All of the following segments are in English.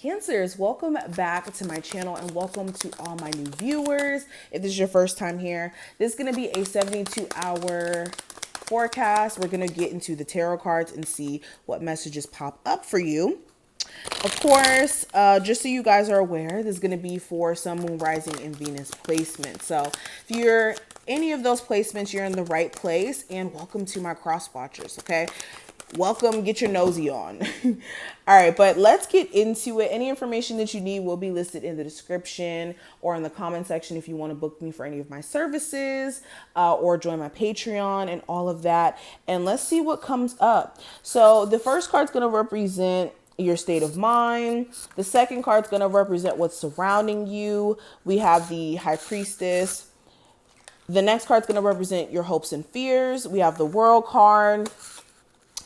Cancers, welcome back to my channel and welcome to all my new viewers. If this is your first time here, this is going to be a 72-hour forecast. We're going to get into the tarot cards and see what messages pop up for you. Of course, just so you guys are aware, this is going to be for Sun, Moon, Rising, and Venus placement. So if you're any of those placements, you're in the right place. And welcome to my cross watchers, okay? Welcome, get your nosy on. All right, but let's get into it. Any information that you need will be listed in the description or in the comment section if you want to book me for any of my services or join my Patreon and all of that. And let's see what comes up. So the first card's going to represent your state of mind. The second card's going to represent what's surrounding you. We have the High Priestess. The next card's going to represent your hopes and fears. We have the World card.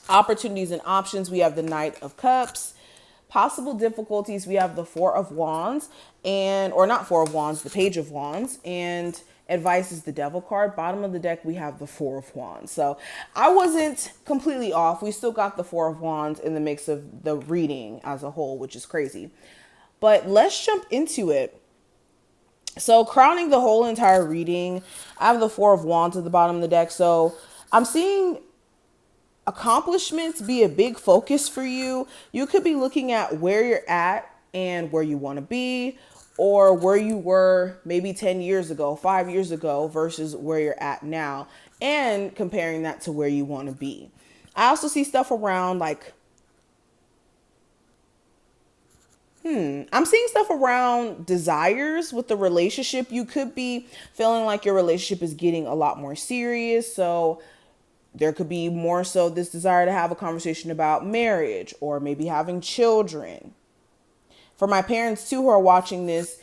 Opportunities and options, we have the Knight of Cups. Possible difficulties, we have the Four of Wands, or not Four of Wands, the Page of Wands. And advice is the Devil card. Bottom of the deck, we have the Four of Wands. So I wasn't completely off. We still got the Four of Wands in the mix of the reading as a whole, which is crazy. But let's jump into it. So crowning the whole entire reading, I have the Four of Wands at the bottom of the deck. So I'm seeing accomplishments be a big focus for you. You could be looking at where you're at and where you want to be, or where you were maybe 10 years ago, 5 years ago versus where you're at now, and comparing that to where you want to be. I also see stuff around like, I'm seeing stuff around desires with the relationship. You could be feeling like your relationship is getting a lot more serious. So there could be more so this desire to have a conversation about marriage or maybe having children. For my parents too who are watching this,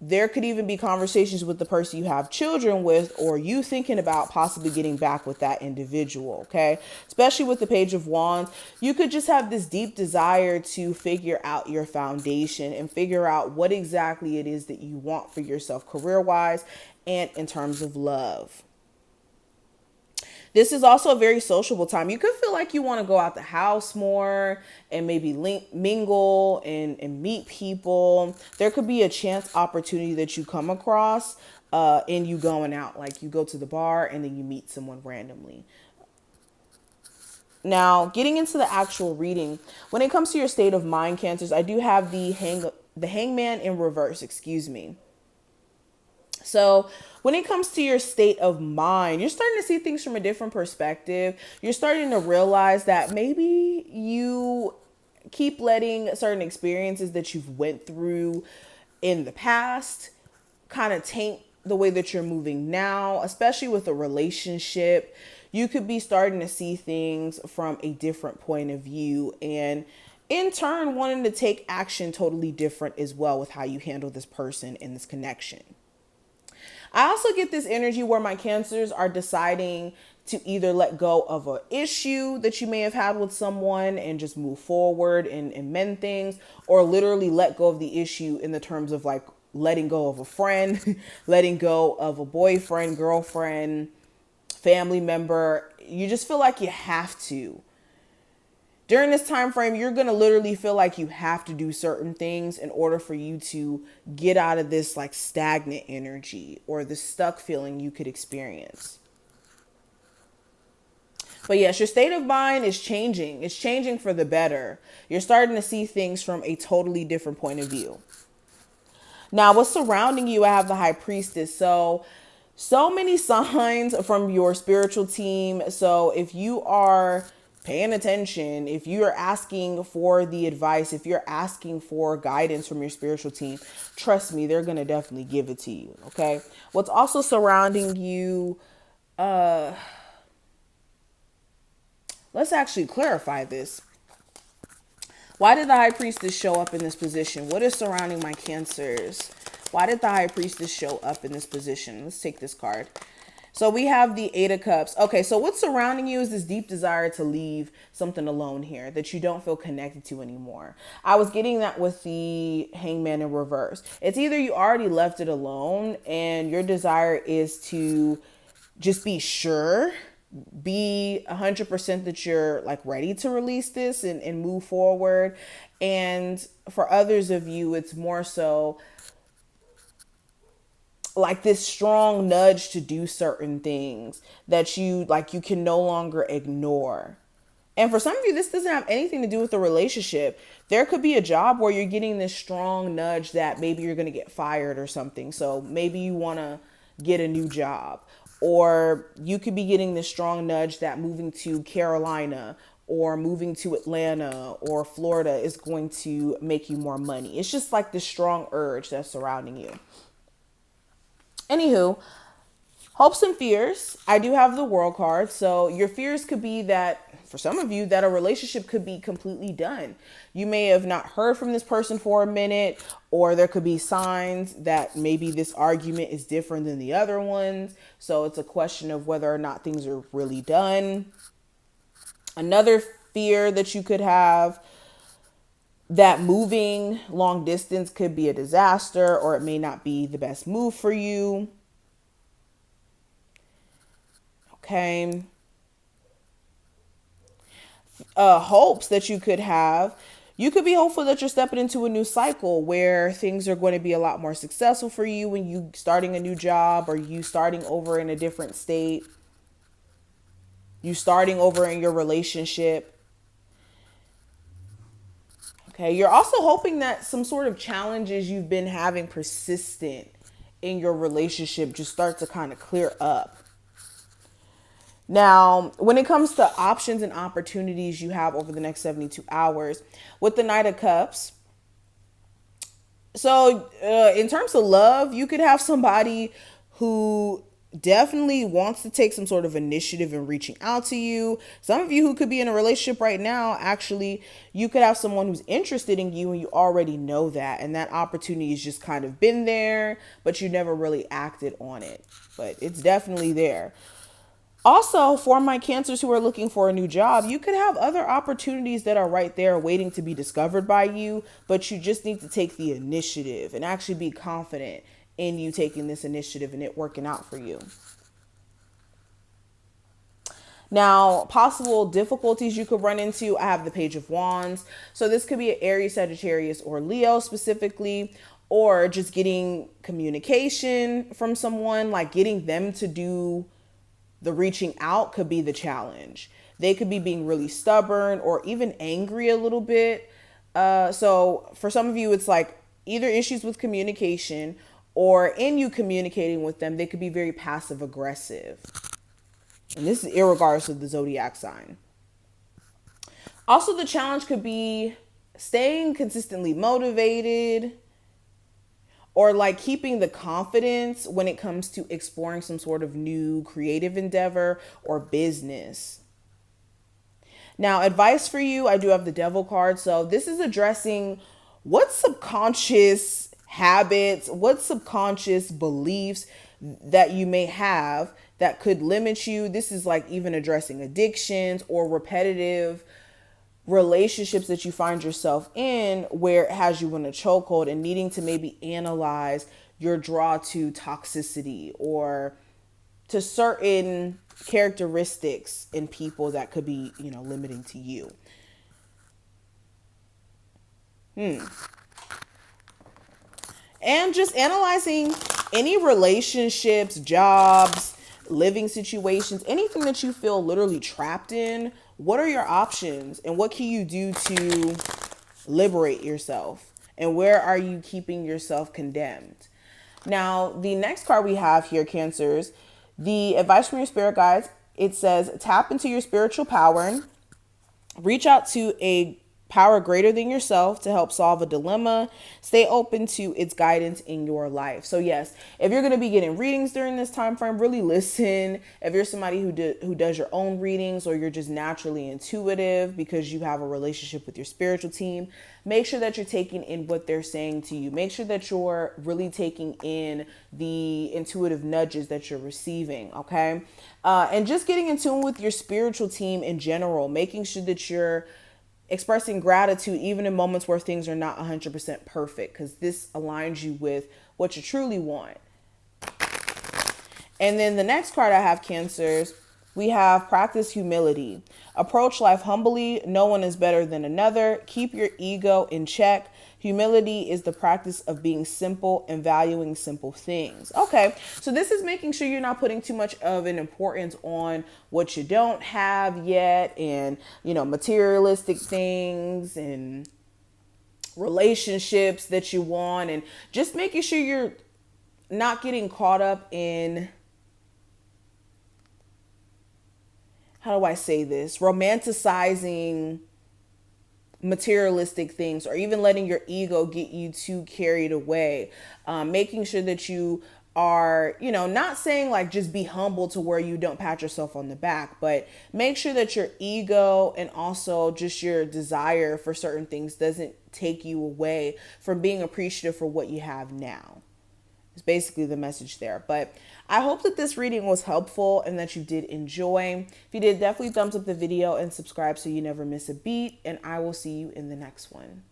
there could even be conversations with the person you have children with, or you thinking about possibly getting back with that individual, okay? Especially with the Page of Wands, you could just have this deep desire to figure out your foundation and figure out what exactly it is that you want for yourself career-wise and in terms of love. This is also a very sociable time. You could feel like you want to go out the house more and maybe mingle and meet people. There could be a chance opportunity that you come across in you going out. Like you go to the bar and then you meet someone randomly. Now, getting into the actual reading, when it comes to your state of mind, Cancers, I do have the Hangman in reverse, excuse me. So when it comes to your state of mind, you're starting to see things from a different perspective. You're starting to realize that maybe you keep letting certain experiences that you've went through in the past kind of taint the way that you're moving now, especially with a relationship. You could be starting to see things from a different point of view and in turn wanting to take action totally different as well with how you handle this person in this connection. I also get this energy where my Cancers are deciding to either let go of an issue that you may have had with someone and just move forward and mend things, or literally let go of the issue in the terms of like letting go of a friend, letting go of a boyfriend, girlfriend, family member. You just feel like you have to. During this time frame, you're going to literally feel like you have to do certain things in order for you to get out of this like stagnant energy or the stuck feeling you could experience. But yes, your state of mind is changing. It's changing for the better. You're starting to see things from a totally different point of view. Now, what's surrounding you, I have the High Priestess. So many signs from your spiritual team. So if you are paying attention, if you're asking for the advice, if you're asking for guidance from your spiritual team, trust me, they're going to definitely give it to you. Okay. What's also surrounding you, let's actually clarify this. Why did the High Priestess show up in this position? What is surrounding my Cancers? Why did the High Priestess show up in this position? Let's take this card. So we have the Eight of Cups. Okay, so what's surrounding you is this deep desire to leave something alone here that you don't feel connected to anymore. I was getting that with the Hangman in reverse. It's either you already left it alone and your desire is to just be sure be 100% that you're like ready to release this and move forward. And for others of you, it's more so like this strong nudge to do certain things that you can no longer ignore. And for some of you, this doesn't have anything to do with the relationship. There could be a job where you're getting this strong nudge that maybe you're going to get fired or something. So maybe you want to get a new job. Or you could be getting this strong nudge that moving to Carolina or moving to Atlanta or Florida is going to make you more money. It's just like this strong urge that's surrounding you. Anywho, hopes and fears. I do have the World card. So your fears could be that for some of you that a relationship could be completely done. You may have not heard from this person for a minute, or there could be signs that maybe this argument is different than the other ones. So it's a question of whether or not things are really done. Another fear that you could have, that moving long distance could be a disaster, or it may not be the best move for you. Okay. Hopes that you could have. You could be hopeful that you're stepping into a new cycle where things are going to be a lot more successful for you when you starting a new job, or you starting over in a different state. You starting over in your relationship. Okay, you're also hoping that some sort of challenges you've been having persistent in your relationship just start to kind of clear up. Now, when it comes to options and opportunities you have over the next 72 hours, with the Knight of Cups, so in terms of love, you could have somebody who definitely wants to take some sort of initiative in reaching out to you. Some of you who could be in a relationship right now, actually, you could have someone who's interested in you and you already know that. And that opportunity has just kind of been there, but you never really acted on it. But it's definitely there. Also, for my Cancers who are looking for a new job, you could have other opportunities that are right there waiting to be discovered by you, but you just need to take the initiative and actually be confident in you taking this initiative and it working out for you. Now, possible difficulties you could run into, I have the Page of Wands. So this could be an Aries, Sagittarius, or Leo specifically, or just getting communication from someone, like getting them to do the reaching out could be the challenge. They could be being really stubborn or even angry a little bit. So for some of you, it's like either issues with communication, or in you communicating with them, they could be very passive aggressive. And this is irregardless of the zodiac sign. Also, the challenge could be staying consistently motivated, or like keeping the confidence when it comes to exploring some sort of new creative endeavor or business. Now, advice for you, I do have the Devil card. So this is addressing what subconscious habits, what subconscious beliefs that you may have that could limit you. This is like even addressing addictions or repetitive relationships that you find yourself in where it has you in a chokehold, and needing to maybe analyze your draw to toxicity or to certain characteristics in people that could be, limiting to you. And just analyzing any relationships, jobs, living situations, anything that you feel literally trapped in. What are your options and what can you do to liberate yourself? And where are you keeping yourself condemned? Now, the next card we have here, Cancers, the advice from your spirit guides, it says, tap into your spiritual power, reach out to a power greater than yourself to help solve a dilemma. Stay open to its guidance in your life. So yes, if you're going to be getting readings during this time frame, really listen. If you're somebody who does your own readings, or you're just naturally intuitive because you have a relationship with your spiritual team, make sure that you're taking in what they're saying to you. Make sure that you're really taking in the intuitive nudges that you're receiving. Okay. And just getting in tune with your spiritual team in general, making sure that you're expressing gratitude even in moments where things are not 100% perfect, because this aligns you with what you truly want. And then the next card I have, Cancers, We have practice humility. Approach life humbly. No one is better than another. Keep your ego in check. Humility is the practice of being simple and valuing simple things. Okay, so this is making sure you're not putting too much of an importance on what you don't have yet, and, you know, materialistic things and relationships that you want, and just making sure you're not getting caught up in, how do I say this, romanticizing materialistic things, or even letting your ego get you too carried away. Making sure that you are, you know, not saying like just be humble to where you don't pat yourself on the back, but make sure that your ego and also just your desire for certain things doesn't take you away from being appreciative for what you have now. It's basically the message there. But I hope that this reading was helpful and that you did enjoy. If you did, definitely thumbs up the video and subscribe so you never miss a beat. And I will see you in the next one.